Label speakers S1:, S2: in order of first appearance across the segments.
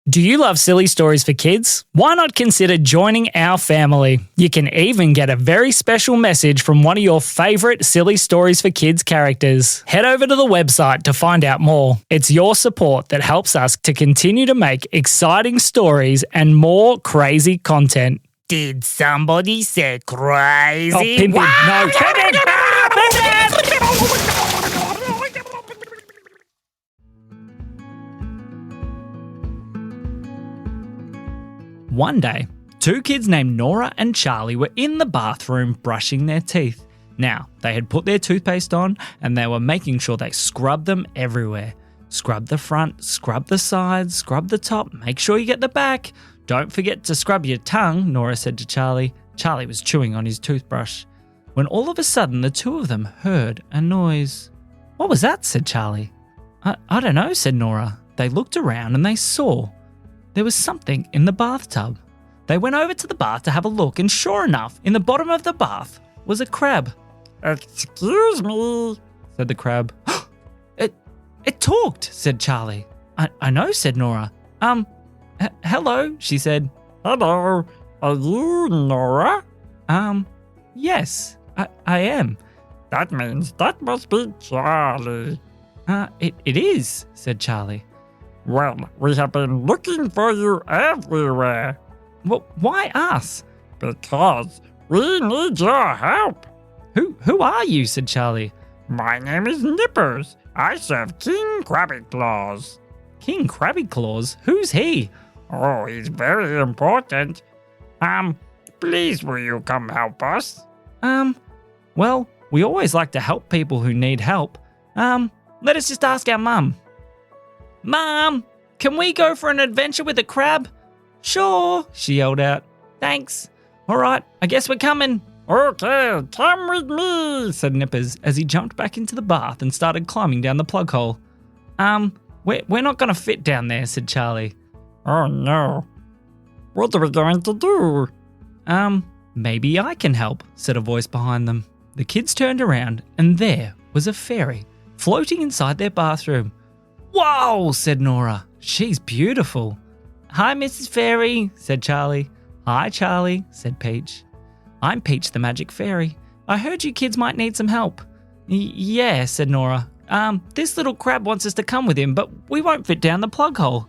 S1: Do you love silly stories for kids? Why not consider joining our family? You can even get a very special message from one of your favourite silly stories for kids characters. Head over to the website to find out more. It's your support that helps us to continue to make exciting stories and more crazy content.
S2: Did somebody say crazy?
S1: Oh, Pim Pim, no. Pim Pim! One day, two kids named Nora and Charlie were in the bathroom brushing their teeth. Now, they had put their toothpaste on and they were making sure they scrubbed them everywhere. Scrub the front, scrub the sides, scrub the top, make sure you get the back. Don't forget to scrub your tongue, Nora said to Charlie. Charlie was chewing on his toothbrush. When all of a sudden the two of them heard a noise. What was that? Said Charlie. I don't know, said Nora. They looked around and they saw there was something in the bathtub. They went over to the bath to have a look, and sure enough, in the bottom of the bath was a crab.
S2: Excuse me,
S1: said the crab. It talked, said Charlie. I know, said Nora. Hello, she said.
S2: Hello, are you Nora?
S1: Yes, I am.
S2: That means that must be Charlie.
S1: It is, said Charlie.
S2: Well, we have been looking for you everywhere.
S1: Well, why us?
S2: Because we need your help.
S1: Who are you? Said Charlie.
S2: My name is Nippers. I serve King Krabby Klaws.
S1: King Krabby Claws? Who's he?
S2: Oh, he's very important. Please will you come help us?
S1: Well, we always like to help people who need help. Let us just ask our mum. Mum, can we go for an adventure with a crab? Sure, she yelled out. Thanks. All right, I guess we're coming.
S2: Okay, come with me,
S1: said Nippers as he jumped back into the bath and started climbing down the plug hole. We're not going to fit down there, said Charlie.
S2: Oh no. What are we going to do?
S1: Maybe I can help, said a voice behind them. The kids turned around and there was a fairy floating inside their bathroom. Whoa, said Nora. She's beautiful. Hi, Mrs. Fairy, said Charlie. Hi, Charlie, said Peach. I'm Peach the Magic Fairy. I heard you kids might need some help. Yeah, said Nora. This little crab wants us to come with him, but we won't fit down the plug hole.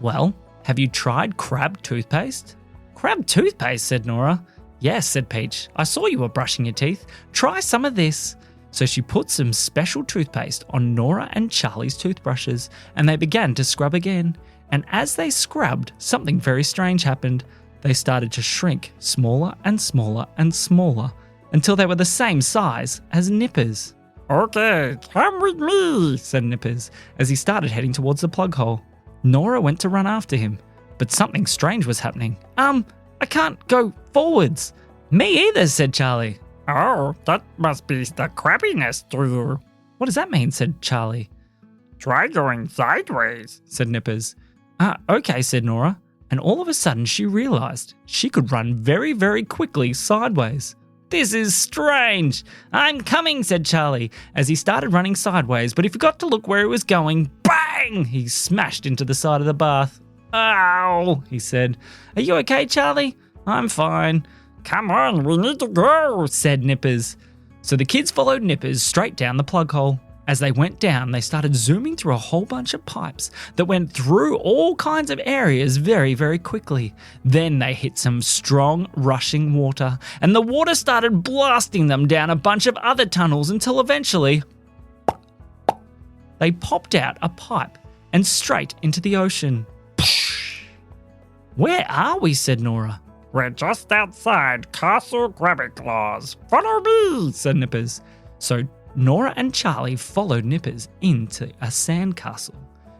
S1: Well, have you tried crab toothpaste? Crab toothpaste, said Nora. Yes, said Peach. I saw you were brushing your teeth. Try some of this. So she put some special toothpaste on Nora and Charlie's toothbrushes, and they began to scrub again. And as they scrubbed, something very strange happened. They started to shrink smaller and smaller and smaller until they were the same size as Nippers.
S2: Okay, come with me,
S1: said Nippers as he started heading towards the plug hole. Nora went to run after him, but something strange was happening. I can't go forwards. Me either, said Charlie.
S2: Oh, that must be the crabbiness to you.
S1: What does that mean, said Charlie.
S2: Try going sideways,
S1: said Nippers. Okay, said Nora. And all of a sudden she realised she could run very, very quickly sideways. This is strange. I'm coming, said Charlie, as he started running sideways, but he forgot to look where he was going. Bang! He smashed into the side of the bath. Ow, he said. Are you okay, Charlie? I'm fine.
S2: Come on, we need to go,
S1: said Nippers. So the kids followed Nippers straight down the plug hole. As they went down, they started zooming through a whole bunch of pipes that went through all kinds of areas very, very quickly. Then they hit some strong, rushing water, and the water started blasting them down a bunch of other tunnels until eventually they popped out a pipe and straight into the ocean. Where are we? Said Nora.
S2: We're just outside Castle Krabby Claws. Follow me,
S1: said Nippers. So Nora and Charlie followed Nippers into a sandcastle.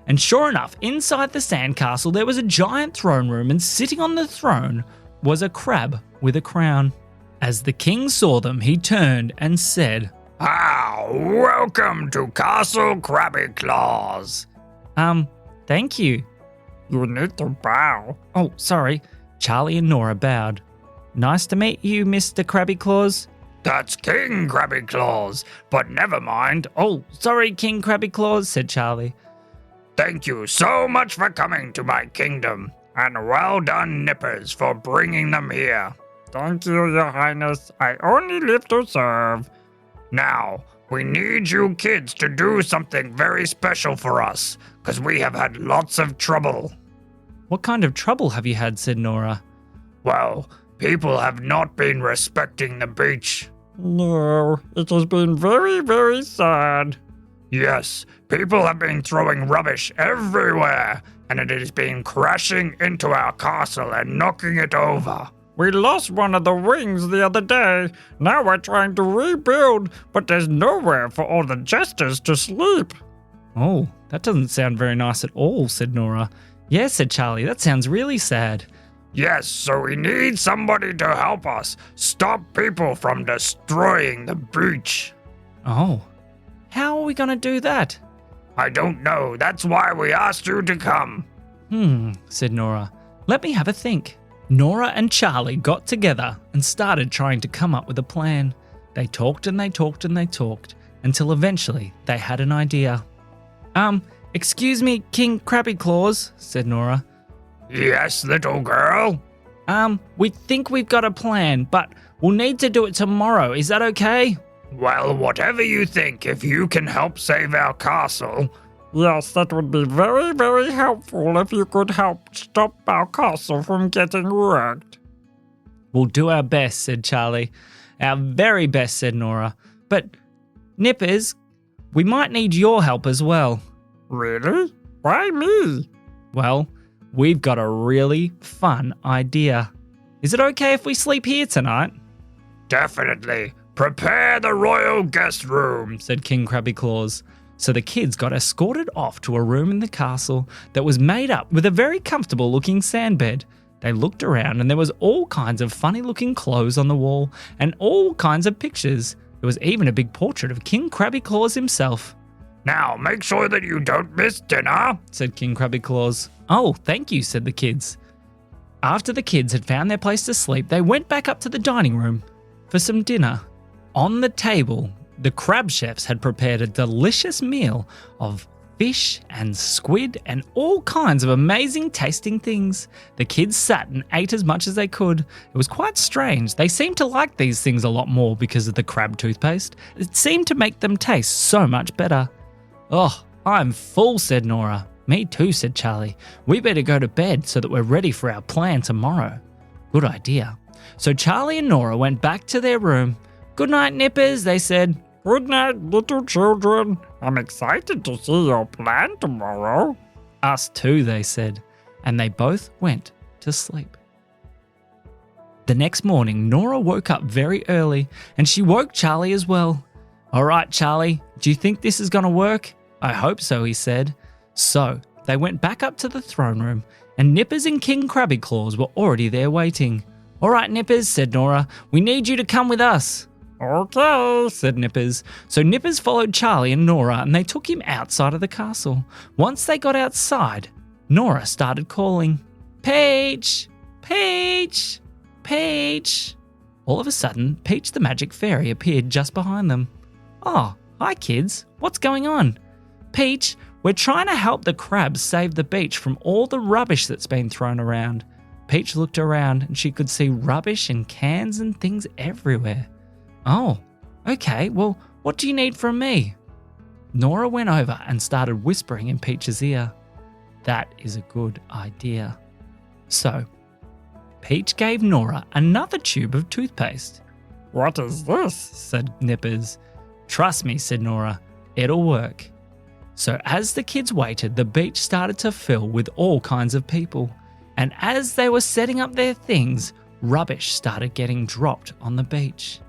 S1: And sure enough, inside the sandcastle there was a giant throne room, and sitting on the throne was a crab with a crown. As the king saw them, he turned and said,
S2: welcome to Castle Krabby Claws.
S1: Thank you.
S2: You need to bow.
S1: Oh, sorry. Charlie and Nora bowed. Nice to meet you, Mr. Krabby Claws.
S2: That's King Krabby Claws, but never mind.
S1: Oh, sorry, King Krabby Claws, said Charlie.
S2: Thank you so much for coming to my kingdom, and well done, Nippers, for bringing them here. Thank you, Your Highness. I only live to serve. Now, we need you kids to do something very special for us, because we have had lots of trouble.
S1: What kind of trouble have you had, said Nora.
S2: Well, people have not been respecting the beach.
S3: No, it has been very, very sad.
S2: Yes, people have been throwing rubbish everywhere, and it has been crashing into our castle and knocking it over.
S3: We lost one of the wings the other day. Now we're trying to rebuild, but there's nowhere for all the jesters to sleep.
S1: Oh, that doesn't sound very nice at all, said Nora. Yes, said Charlie, that sounds really sad.
S2: Yes, so we need somebody to help us stop people from destroying the beach.
S1: Oh, how are we going to do that?
S2: I don't know. That's why we asked you to come.
S1: Said Nora. Let me have a think. Nora and Charlie got together and started trying to come up with a plan. They talked and they talked and they talked until eventually they had an idea. Excuse me, King Krabby Klaws, said Nora.
S2: Yes, little girl?
S1: We think we've got a plan, but we'll need to do it tomorrow. Is that okay?
S2: Well, whatever you think, if you can help save our castle.
S3: Yes, that would be very, very helpful if you could help stop our castle from getting wrecked.
S1: We'll do our best, said Charlie. Our very best, said Nora. But, Nippers, we might need your help as well.
S3: Really? Why me?
S1: Well, we've got a really fun idea. Is it okay if we sleep here tonight?
S2: Definitely. Prepare the royal guest room,
S1: said King Krabby Klaws. So the kids got escorted off to a room in the castle that was made up with a very comfortable looking sand bed. They looked around and there was all kinds of funny looking clothes on the wall and all kinds of pictures. There was even a big portrait of King Krabby Klaws himself.
S2: Now make sure that you don't miss dinner,
S1: said King Krabby Klaws. Oh, thank you, said the kids. After the kids had found their place to sleep, they went back up to the dining room for some dinner. On the table, the crab chefs had prepared a delicious meal of fish and squid and all kinds of amazing tasting things. The kids sat and ate as much as they could. It was quite strange. They seemed to like these things a lot more because of the crab toothpaste. It seemed to make them taste so much better. Oh, I'm full, said Nora. Me too, said Charlie. We better go to bed so that we're ready for our plan tomorrow. Good idea. So Charlie and Nora went back to their room. Good night, Nippers, they said.
S3: Good night, little children. I'm excited to see your plan tomorrow.
S1: Us too, they said, and they both went to sleep. The next morning, Nora woke up very early, and she woke Charlie as well. All right, Charlie, do you think this is going to work? I hope so, he said. So they went back up to the throne room, and Nippers and King Krabby Klaws were already there waiting. All right, Nippers, said Nora, we need you to come with us.
S3: Okay,
S1: said Nippers. So Nippers followed Charlie and Nora and they took him outside of the castle. Once they got outside, Nora started calling, Peach! Peach! Peach! All of a sudden, Peach the magic fairy appeared just behind them. Oh, hi kids, what's going on? Peach, we're trying to help the crabs save the beach from all the rubbish that's been thrown around. Peach looked around and she could see rubbish and cans and things everywhere. Oh, okay, well, what do you need from me? Nora went over and started whispering in Peach's ear. That is a good idea. So, Peach gave Nora another tube of toothpaste.
S3: What is this?
S1: Said Nippers. Trust me, said Nora, it'll work. So as the kids waited, the beach started to fill with all kinds of people. And as they were setting up their things, rubbish started getting dropped on the beach.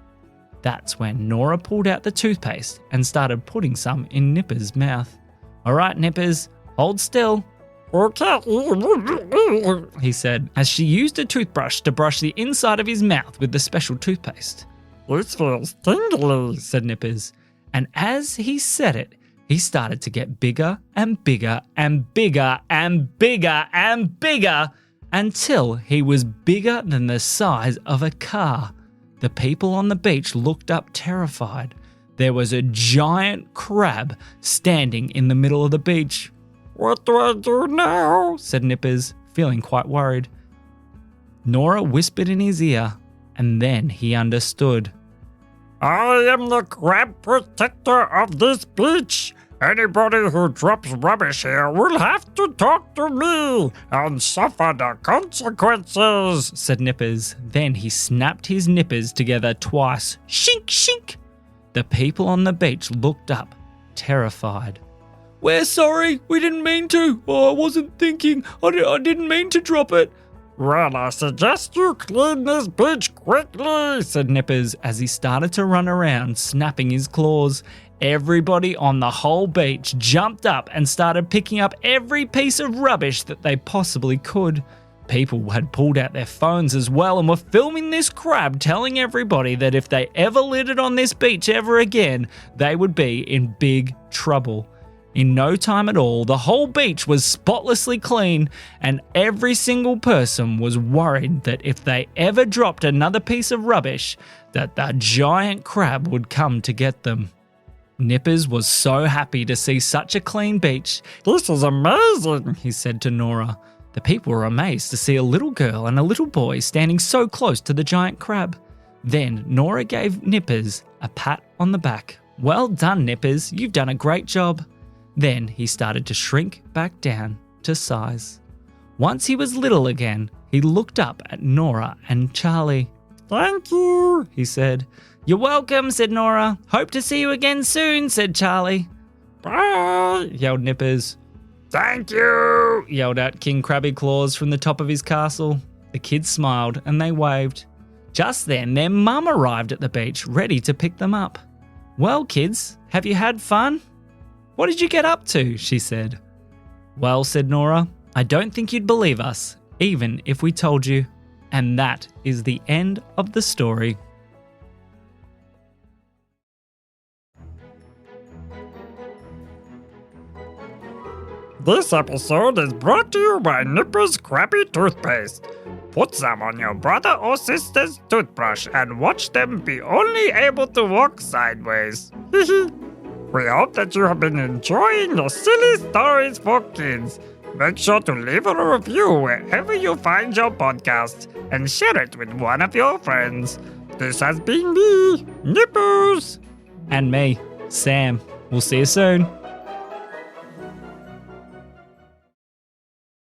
S1: That's when Nora pulled out the toothpaste and started putting some in Nippers' mouth. All right, Nippers, hold still.
S3: Okay,
S1: he said, as she used a toothbrush to brush the inside of his mouth with the special toothpaste.
S3: This feels tingly,
S1: said Nippers. And as he said it, he started to get bigger and bigger and bigger and bigger and bigger until he was bigger than the size of a car. The people on the beach looked up terrified. There was a giant crab standing in the middle of the beach.
S3: What do I do now?
S1: said Nippers, feeling quite worried. Nora whispered in his ear, and then he understood.
S3: I am the crab protector of this beach. Anybody who drops rubbish here will have to talk to me and suffer the consequences,
S1: said Nippers. Then he snapped his nippers together twice. Shink, shink! The people on the beach looked up, terrified. We're sorry, we didn't mean to. Oh, I wasn't thinking. I didn't mean to drop it.
S3: Well, I suggest you clean this beach quickly,
S1: said Nippers as he started to run around, snapping his claws. Everybody on the whole beach jumped up and started picking up every piece of rubbish that they possibly could. People had pulled out their phones as well and were filming this crab, telling everybody that if they ever littered on this beach ever again, they would be in big trouble. In no time at all, the whole beach was spotlessly clean, and every single person was worried that if they ever dropped another piece of rubbish, that the giant crab would come to get them. Nippers was so happy to see such a clean beach.
S3: This is amazing,
S1: he said to Nora. The people were amazed to see a little girl and a little boy standing so close to the giant crab. Then Nora gave Nippers a pat on the back. Well done, Nippers, you've done a great job. Then he started to shrink back down to size. Once he was little again, he looked up at Nora and Charlie.
S3: Thank you,
S1: he said. You're welcome, said Nora. Hope to see you again soon, said Charlie.
S3: Bye,
S1: yelled Nippers.
S2: Thank you,
S1: yelled out King Krabby Klaws from the top of his castle. The kids smiled and they waved. Just then, their mum arrived at the beach, ready to pick them up. Well, kids, have you had fun? What did you get up to? She said. Well, said Nora, I don't think you'd believe us, even if we told you. And that is the end of the story.
S3: This episode is brought to you by Nippers Krabby Toothpaste. Put some on your brother or sister's toothbrush and watch them be only able to walk sideways. We hope that you have been enjoying the silly stories for kids. Make sure to leave a review wherever you find your podcast and share it with one of your friends. This has been me, Nippers.
S1: And me, Sam. We'll see you soon.